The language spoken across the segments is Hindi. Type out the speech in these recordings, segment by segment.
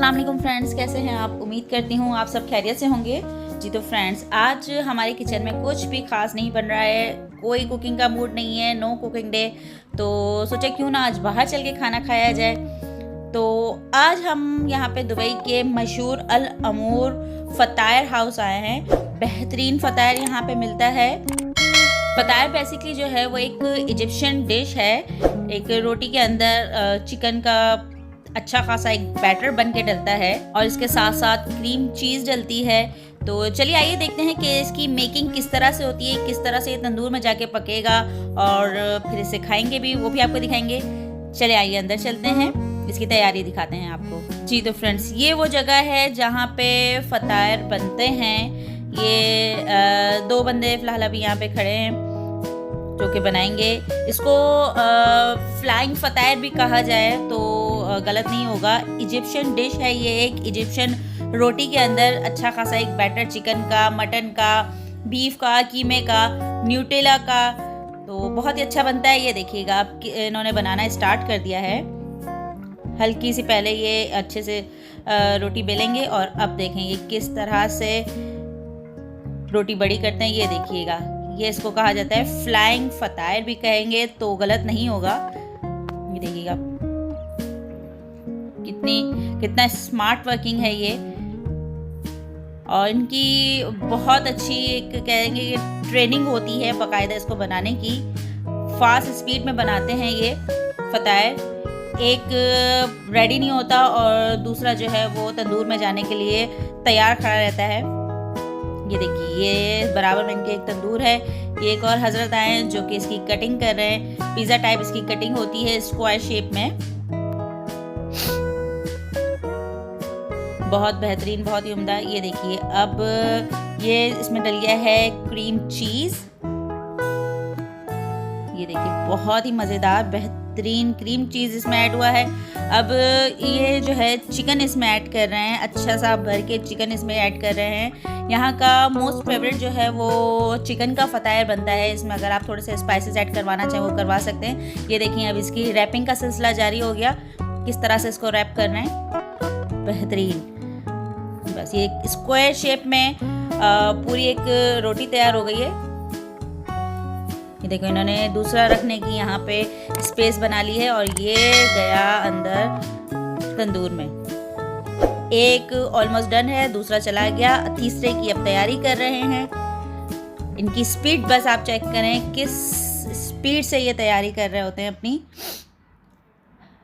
अस्सलाम वालेकुम फ्रेंड्स, कैसे हैं आप? उम्मीद करती हूँ आप सब खैरियत से होंगे। जी तो फ्रेंड्स, आज हमारे किचन में कुछ भी खास नहीं बन रहा है, कोई कुकिंग का मूड नहीं है, नो कुकिंग डे। तो सोचे क्यों ना आज बाहर चल के खाना खाया जाए। तो आज हम यहाँ पे दुबई के मशहूर अल अमूर फ़तायर हाउस आए हैं। बेहतरीन फ़तायर यहाँ पे मिलता है। फ़तायर बेसिकली जो है वो एक इजिप्शियन डिश है। एक रोटी के अंदर चिकन का अच्छा खासा एक बैटर बन के डलता है और इसके साथ साथ क्रीम चीज़ डलती है। तो चलिए आइए देखते हैं कि इसकी मेकिंग किस तरह से होती है, किस तरह से ये तंदूर में जाके पकेगा और फिर इसे खाएंगे भी, वो भी आपको दिखाएंगे। चलिए आइए अंदर चलते हैं, इसकी तैयारी दिखाते हैं आपको। जी तो फ्रेंड्स, ये वो जगह है जहाँ पे फ़तायर बनते हैं। ये दो बंदे फ़िलहाल अभी यहाँ पे खड़े हैं जो कि बनाएंगे इसको। फ्लाइंग फ़तायर भी कहा जाए तो गलत नहीं होगा। इजिप्शियन डिश है ये, एक इजिप्शियन रोटी के अंदर अच्छा खासा एक बैटर चिकन का, मटन का, बीफ का, कीमे का, न्यूटेला का, तो बहुत ही अच्छा बनता है। ये देखिएगा, अब इन्होंने बनाना स्टार्ट कर दिया है। हल्की सी पहले ये अच्छे से रोटी बेलेंगे और अब देखें ये किस तरह से रोटी बड़ी करते हैं। ये देखिएगा, ये इसको कहा जाता है फ्लाइंग फ़तायर भी कहेंगे तो गलत नहीं होगा। ये देखिएगा कितना स्मार्ट वर्किंग है ये, और इनकी बहुत अच्छी एक कहेंगे कि ट्रेनिंग होती है बाकायदा इसको बनाने की। फास्ट स्पीड में बनाते हैं ये फ़तायर। एक रेडी नहीं होता और दूसरा जो है वो तंदूर में जाने के लिए तैयार खड़ा रहता है। ये देखिए, ये बराबर में इनके एक तंदूर है। ये एक और हजरत आए हैं जो कि इसकी कटिंग कर रहे हैं। पिज़्ज़ा टाइप इसकी कटिंग होती है स्क्वायर शेप में। बहुत बेहतरीन, बहुत ही उम्दा। ये देखिए, अब ये इसमें डल गया है क्रीम चीज़। ये देखिए, बहुत ही मज़ेदार बेहतरीन क्रीम चीज़ इसमें ऐड हुआ है। अब ये जो है चिकन इसमें ऐड कर रहे हैं, अच्छा सा भर के चिकन इसमें ऐड कर रहे हैं। यहाँ का मोस्ट फेवरेट जो है वो चिकन का फ़तायर बनता है। इसमें अगर आप थोड़े से स्पाइसेस ऐड करवाना चाहें वो करवा सकते हैं। ये देखिए, अब इसकी रैपिंग का सिलसिला जारी हो गया, किस तरह से इसको रैप कर रहे हैं। बेहतरीन। बस ये स्क्वायर शेप में पूरी एक रोटी तैयार हो गई है। ये देखो, इन्होंने दूसरा रखने की यहाँ पे स्पेस बना ली है और ये गया अंदर तंदूर में। एक ऑलमोस्ट डन है, दूसरा चला गया, तीसरे की अब तैयारी कर रहे हैं। इनकी स्पीड बस आप चेक करें किस स्पीड से ये तैयारी कर रहे होते हैं अपनी।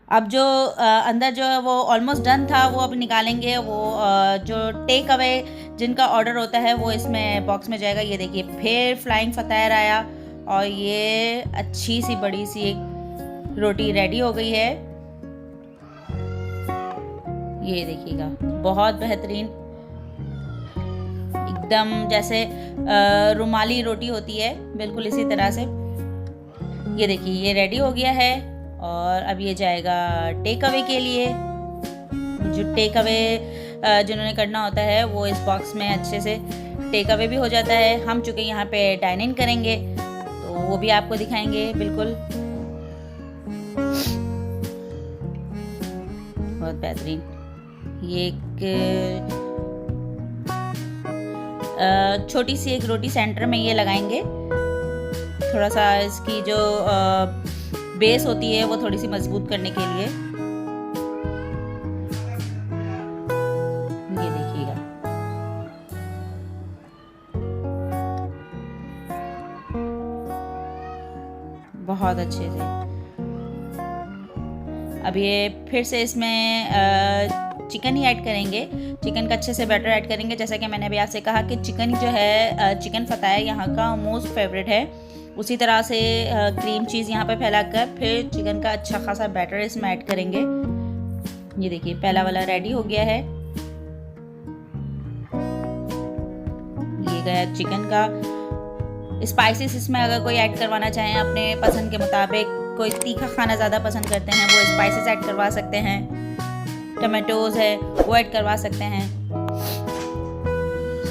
अब जो अंदर जो है वो ऑलमोस्ट डन था वो अब निकालेंगे। वो जो टेक अवे जिनका ऑर्डर होता है वो इसमें बॉक्स में जाएगा। ये देखिए, फिर फ्लाइंग फ़तायर आया और ये अच्छी सी बड़ी सी एक रोटी रेडी हो गई है। ये देखिएगा, बहुत बेहतरीन, एकदम जैसे रुमाली रोटी होती है, बिल्कुल इसी तरह से। ये देखिए, ये रेडी हो गया है और अब ये जाएगा टेक अवे के लिए। जो टेक अवे जिन्होंने करना होता है वो इस बॉक्स में अच्छे से टेक अवे भी हो जाता है। हम चूँकि यहाँ पे डाइन इन करेंगे तो वो भी आपको दिखाएंगे बिल्कुल। बहुत बेहतरीन। ये एक छोटी सी एक रोटी सेंटर में ये लगाएंगे। थोड़ा सा इसकी जो बेस होती है वो थोड़ी सी मजबूत करने के लिए। ये देखिएगा, बहुत अच्छे से। अब ये फिर से इसमें चिकन ही ऐड करेंगे। चिकन का अच्छे से बैटर ऐड करेंगे। जैसा कि मैंने अभी आपसे कहा कि चिकन जो है चिकन फ़तायर यहाँ का मोस्ट फेवरेट है। उसी तरह से क्रीम चीज़ यहाँ पे फैलाकर फिर चिकन का अच्छा खासा बैटर इसमें ऐड करेंगे। ये देखिए, पहला वाला रेडी हो गया है। ये गया चिकन का। स्पाइसेस इसमें अगर कोई ऐड करवाना चाहें अपने पसंद के मुताबिक, कोई तीखा खाना ज़्यादा पसंद करते हैं वो स्पाइसेस ऐड करवा सकते हैं। टमाटोज़ है वो ऐड करवा सकते हैं।